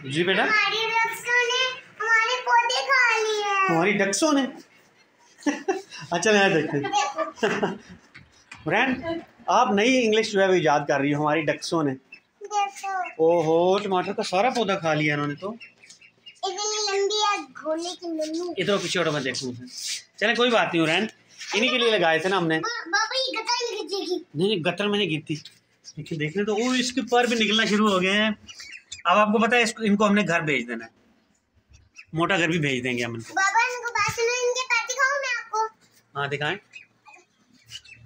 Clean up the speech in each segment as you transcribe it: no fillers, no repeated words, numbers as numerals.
जी बेटा, हमारे पौधे खा लिए हैं। हमारी डक्सों ने अच्छा यहाँ देखते फ्रेंड, आप नई इंग्लिश जो है वो याद कर रही हो, हमारी डक्सों ने। ओहो, टमाटर का सारा पौधा खा लिया इन्होंने तो। इतनी लंबी है घोड़े की नन्नू। इधर पीछे हटो, मैं देखूँ। चले कोई बात नहीं फ्रेंड, इन्हीं के लिए लगाए थे ना हमने। बाबा ये गटर नहीं गिरेगी। नहीं, गटर मैंने गिर थी। देखिए देखने तो, वो इसके पर भी निकलना शुरू हो गए हैं। अब आपको पता है इनको हमने घर भेज देना है, मोटा घर भी भेज देंगे हम इनको। बाबा इनको बात सुनो, इनके पैर दिखाऊं मैं आपको? हाँ दिखाएं।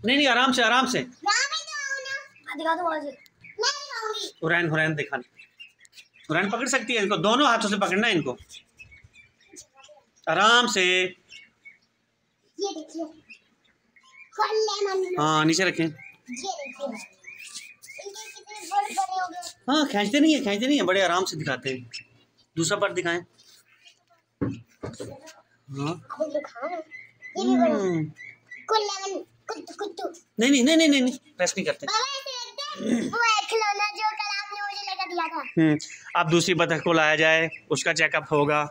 नहीं नहीं, आराम से आराम से। दिखा दो मुझे। मैं दिखाऊंगी। हुरैन दिखा। हुरैन पकड़ सकती है इनको, दोनों हाथों से पकड़ना है इनको, आराम से। ये देखिए, हाँ नीचे रखें। ये देखिए, इनके कितने बड़े बड़े हो गए। हाँ खींचते नहीं है, बड़े आराम से दिखाते हैं। दूसरा पार्ट दिखाएं। हाँ ये भी बड़ा। कुत्तू। नहीं, प्रेस नहीं करते। वो एक खिलौना जो कल आपने मुझे लेकर दिया था। अब दूसरी बतख को लाया जाए, उसका चेकअप होगा।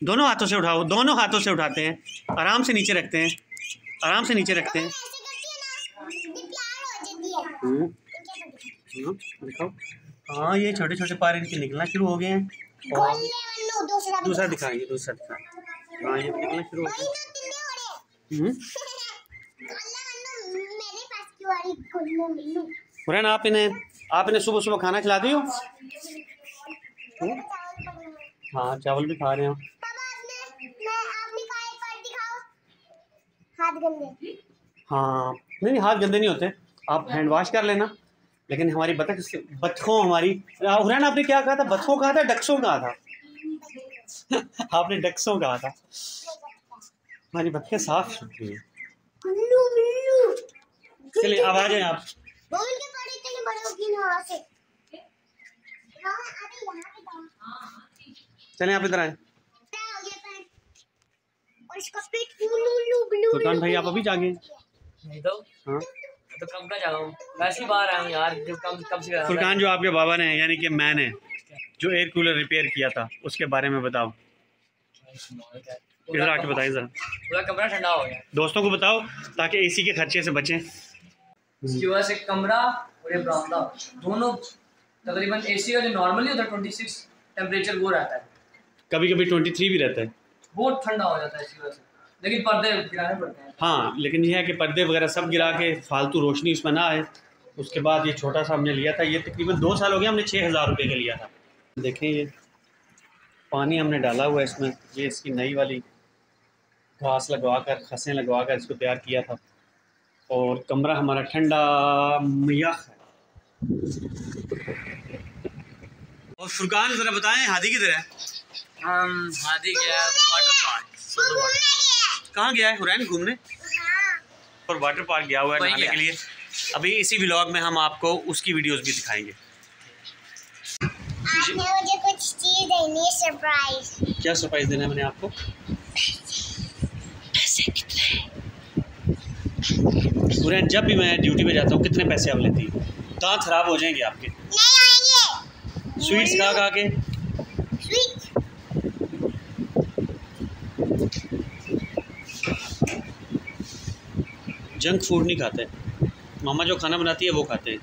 दोनों हाथों से उठाओ, दोनों हाथों से उठाते हैं, आराम से नीचे रखते हैं, आराम से नीचे रखते हैं। दिखाओ। हाँ ये छोटे छोटे पार इनके निकलना शुरू हो गए हैं। और दूसरा दिखाएंगे, दूसरा दिखाएं। हाँ ये निकलना शुरू हो गया। हुरैन, आप इन्हें सुबह सुबह खाना खिलाती हो? हाँ चावल भी खा रहे हो। हाथ गंदे। हाँ नहीं, हाथ गंदे नहीं होते, आप हैंड वॉश कर लेना। लेकिन हमारी बतखों हमारी हुरैन, आपने क्या कहा था? बतखों कहा था, डक्सों कहा था? आपने डक्सों कहा था। हमारी बतखें साफ सुथरी हैं। चलिए अब आ जाए आप। चलें आप इधर आए। फुरकान भाई आप अभी जागे? नहीं तो हाँ तो कब का जाऊँ, वैसे ही बाहर आया हूँ यार। जो कब से फुरकान, जो आपके बाबा ने यानी कि मैंने जो एयर कूलर रिपेयर किया था उसके बारे में बताओ, इधर आके बताइए जरा। पूरा कमरा ठंडा हो गया। दोस्तों को बताओ ताकि एसी के खर्चे से बचें। इसकी वजह से कमरा और ये बरामदा दोनों तकरीबन एसी का जो नॉर्मली होता है 26 टेम्परेचर वो रहता है, कभी कभी 23 भी रहता है। बहुत ठंडा हो जाता है इसकी वजह से, लेकिन पर्दे गिराने पड़ते हैं। हाँ लेकिन यह है कि पर्दे वगैरह सब गिरा के फालतू रोशनी उसमें ना आए। उसके बाद ये छोटा सा हमने लिया था, ये तकरीबन 2 साल हो गया, हमने 6000 रुपये का लिया था। देखें ये पानी हमने डाला हुआ है इसमें, ये इसकी नई वाली घास लगवा कर, खसें लगवा कर इसको तैयार किया था। और कमरा हमारा ठंडा मयाख है। और फुरकान ज़रा बताएं, हादी किधर है? हादी गया वाटर पार्क। कहाँ गया है हुरैन? घूमने और वाटर पार्क गया हुआ है नहाने के लिए। अभी इसी व्लॉग में हम आपको उसकी वीडियोस भी दिखाएंगे। आपने मुझे कुछ चीज देनी है, सरप्राइज। क्या सरप्राइज देना है मैंने आपको? पैसे कितने? हुरैन, जब भी मैं ड्यूटी पे जाता हूँ कितने पैसे आप लेती हैं? दांत खराब हो जाएंगे आपके। नहीं आएंगे। स्वीट्स खा के। स्वीट। जंक फूड नहीं खाते, मामा जो खाना बनाती है वो खाते हैं।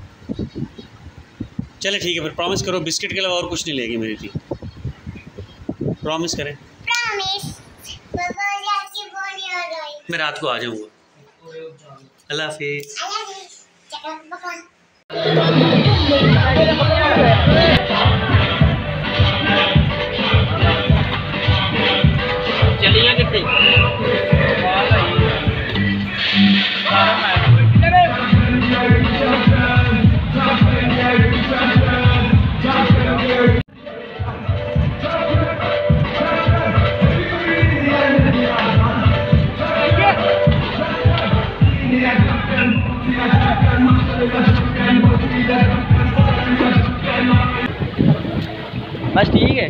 चले ठीक है, फिर प्रॉमिस करो बिस्किट के अलावा और कुछ नहीं लेगी मेरी थी। प्रॉमिस करें। प्रॉमिस। मैं रात को आ जाऊँगा। अल्लाह हाफिज़। चलिए कितने बस ठीक है।